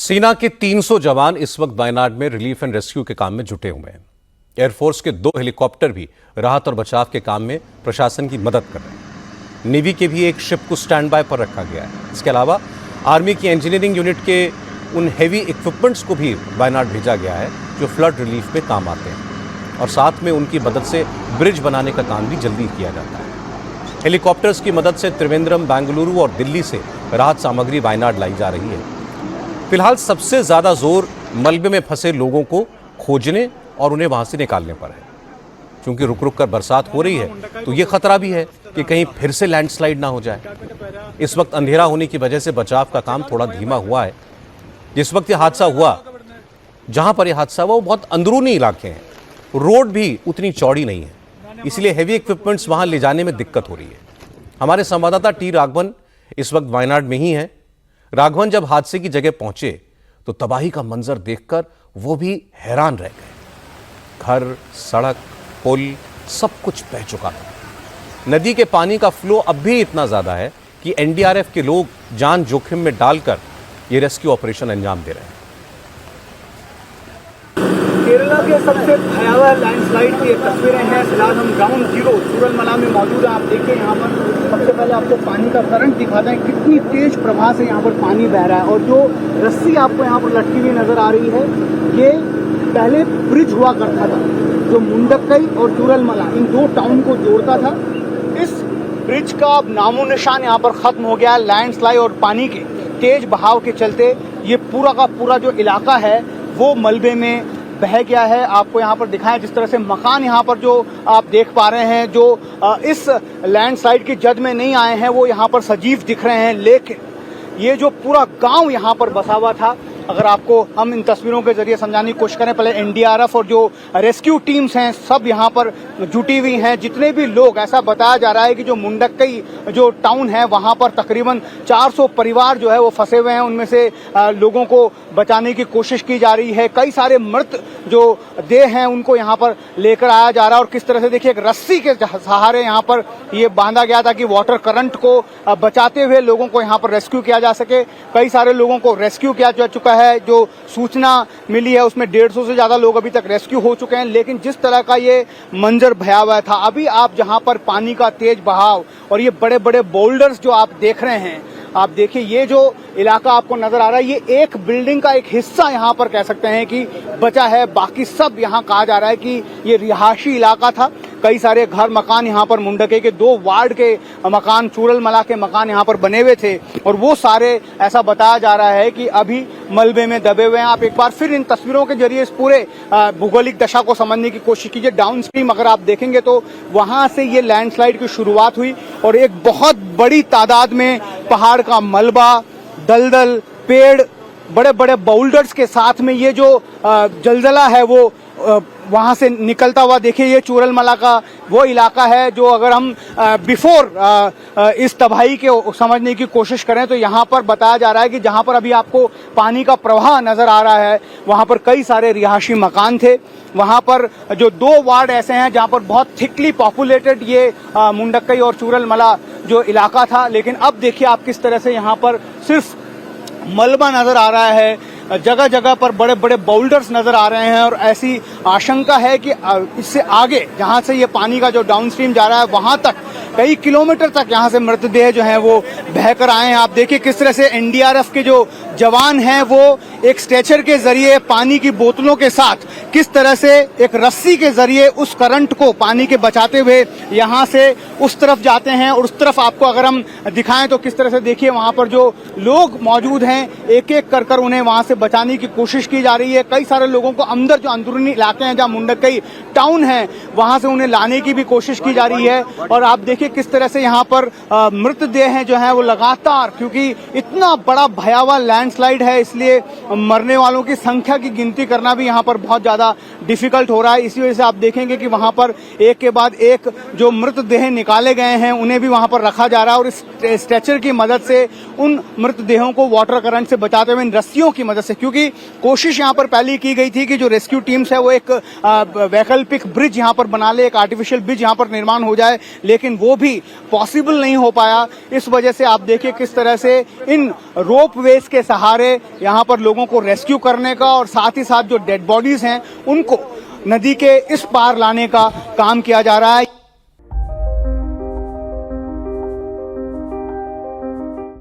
सेना के 300 जवान इस वक्त वायनाड में रिलीफ एंड रेस्क्यू के काम में जुटे हुए हैं। एयरफोर्स के 2 हेलीकॉप्टर भी राहत और बचाव के काम में प्रशासन की मदद कर रहे हैं। नेवी के भी एक शिप को स्टैंड बाय पर रखा गया है। इसके अलावा आर्मी की इंजीनियरिंग यूनिट के उन हैवी इक्विपमेंट्स को भी वायनाड भेजा गया है जो फ्लड रिलीफ में काम आते हैं, और साथ में उनकी मदद से ब्रिज बनाने का काम भी जल्दी किया जाता है। हेलीकॉप्टर्स की मदद से त्रिवेंद्रम, बेंगलुरु और दिल्ली से राहत सामग्री वायनाड लाई जा रही है। फिलहाल सबसे ज्यादा जोर मलबे में फंसे लोगों को खोजने और उन्हें वहां से निकालने पर है। क्योंकि रुक रुक कर बरसात हो रही है तो ये खतरा भी है कि कहीं फिर से लैंडस्लाइड ना हो जाए। इस वक्त अंधेरा होने की वजह से बचाव का काम थोड़ा धीमा हुआ है। जिस वक्त ये हादसा हुआ, जहां पर यह हादसा हुआ वो बहुत अंदरूनी इलाके हैं, रोड भी उतनी चौड़ी नहीं है, इसलिए हेवी इक्विपमेंट्स वहां ले जाने में दिक्कत हो रही है। हमारे संवाददाता टी राघवन इस वक्त वायनाड में ही है। राघवन, जब हादसे की जगह पहुंचे तो तबाही का मंजर देखकर वो भी हैरान रह गए। घर, सड़क, पुल सब कुछ बह चुका था। नदी के पानी का फ्लो अब भी इतना ज्यादा है कि एनडीआरएफ के लोग जान जोखिम में डालकर ये रेस्क्यू ऑपरेशन अंजाम दे रहे हैं। केरला के सबसे भयावह लैंडस्लाइड की तस्वीरें हैं। फिलहाल हम ग्राउंड जीरो चूरलमला में मौजूद हैं। आप देखिए यहाँ पर सबसे पहले आपको पानी का करंट दिखाते हैं, कितनी तेज प्रवाह से यहाँ पर पानी बह रहा है। और जो रस्सी आपको यहाँ पर लटकी हुई नजर आ रही है, ये पहले ब्रिज हुआ करता था जो मुंडक्कई और चूरलमला इन 2 टाउन को जोड़ता था। इस ब्रिज का अब नामो निशान यहाँ पर खत्म हो गया है। लैंडस्लाइड और पानी के तेज बहाव के चलते ये पूरा का पूरा जो इलाका है वो मलबे में बह गया है। आपको यहाँ पर दिखाएं जिस तरह से मकान यहाँ पर जो आप देख पा रहे हैं, जो इस लैंडस्लाइड की जद में नहीं आए हैं, वो यहाँ पर सजीव दिख रहे हैं। लेकिन ये जो पूरा गांव यहाँ पर बसा हुआ था, अगर आपको हम इन तस्वीरों के जरिए समझाने की कोशिश करें, पहले एनडीआरएफ और जो रेस्क्यू टीम्स हैं सब यहाँ पर जुटी हुई हैं। जितने भी लोग, ऐसा बताया जा रहा है कि जो मुंडक्कई जो टाउन है वहाँ पर तकरीबन 400 परिवार जो है वो फंसे हुए हैं। उनमें से लोगों को बचाने की कोशिश की जा रही है। कई सारे मृत जो देह हैं उनको यहाँ पर लेकर आया जा रहा है। और किस तरह से देखिए, एक रस्सी के सहारे यहाँ पर ये बांधा गया था कि वाटर करंट को बचाते हुए लोगों को यहाँ पर रेस्क्यू किया जा सके। कई सारे लोगों को रेस्क्यू किया जा चुका है। जो सूचना मिली है उसमें 150 से ज्यादा लोग अभी तक रेस्क्यू हो चुके हैं। लेकिन जिस तरह का ये मंजर भयावह था, अभी आप जहां पर पानी का तेज बहाव और ये बड़े बड़े बोल्डर्स जो आप देख रहे हैं, आप देखिए ये जो इलाका आपको नजर आ रहा है, ये एक बिल्डिंग का एक हिस्सा यहाँ पर कह सकते हैं कि बचा है। बाकी सब यहाँ कहा जा रहा है कि ये रिहायशी इलाका था। कई सारे घर मकान यहाँ पर मुंडक्कई के 2 वार्ड के मकान, चूरलमला के मकान यहाँ पर बने हुए थे, और वो सारे ऐसा बताया जा रहा है कि अभी मलबे में दबे हुए हैं। आप एक बार फिर इन तस्वीरों के जरिए इस पूरे भौगोलिक दशा को समझने की कोशिश कीजिए। डाउन स्ट्रीम अगर आप देखेंगे तो वहां से ये लैंडस्लाइड की शुरुआत हुई और एक बहुत बड़ी तादाद में पहाड़ का मलबा, दलदल, पेड़, बड़े बड़े बाउल्डर्स के साथ में ये जो जलजला है वो वहां से निकलता हुआ, देखिए ये चूरलमला का वो इलाका है जो अगर हम बिफोर इस तबाही के समझने की कोशिश करें तो यहाँ पर बताया जा रहा है कि जहाँ पर अभी आपको पानी का प्रवाह नजर आ रहा है वहाँ पर कई सारे रिहायशी मकान थे। वहाँ पर जो 2 वार्ड ऐसे हैं जहाँ पर बहुत थिकली पॉपुलेटेड ये मुंडक्कई और चूरलमला जो इलाका था। लेकिन अब देखिए आप किस तरह से यहाँ पर सिर्फ मलबा नजर आ रहा है, जगह जगह पर बड़े बड़े बाउल्डर्स नजर आ रहे हैं। और ऐसी आशंका है कि इससे आगे जहां से ये पानी का जो डाउनस्ट्रीम जा रहा है वहां तक कई किलोमीटर तक यहां से मृतदेह जो हैं वो बहकर आए हैं। आप देखिए किस तरह से एनडीआरएफ के जो जवान हैं वो एक स्ट्रेचर के जरिए पानी की बोतलों के साथ किस तरह से एक रस्सी के जरिए उस करंट को पानी के बचाते हुए यहां से उस तरफ जाते हैं। और उस तरफ आपको अगर हम दिखाएं तो किस तरह से देखिए वहां पर जो लोग मौजूद हैं, एक एक कर उन्हें वहां से बचाने की कोशिश की जा रही है। कई सारे लोगों को अंदर जो अंदरूनी इलाके हैं जहां मुंडक्कई टाउन है वहां से उन्हें लाने की भी कोशिश की जा रही है। और आप देखिए किस तरह से यहाँ पर मृतदेह हैं जो है वो लगातार, क्योंकि इतना बड़ा भयावह लैंडस्लाइड है इसलिए मरने वालों की संख्या की गिनती करना भी यहाँ पर बहुत ज्यादा डिफिकल्ट हो रहा है। इसी वजह से आप देखेंगे कि वहां पर एक के बाद एक जो मृतदेह निकाले गए हैं उन्हें भी वहां पर रखा जा रहा है। और इस स्ट्रेचर की मदद से उन मृतदेहों को वाटर करंट से बचाते हुए इन रस्सियों की मदद से, क्योंकि कोशिश यहाँ पर पहले की गई थी कि जो रेस्क्यू टीम्स है वो एक वैकल्पिक ब्रिज यहाँ पर बना ले, एक आर्टिफिशियल ब्रिज यहाँ पर निर्माण हो जाए, लेकिन वो भी पॉसिबल नहीं हो पाया। इस वजह से आप देखिए किस तरह से इन रोप वेज के सहारे यहाँ पर लोगों को रेस्क्यू करने का और साथ ही साथ जो डेड बॉडीज हैं उनको नदी के इस पार लाने का काम किया जा रहा है।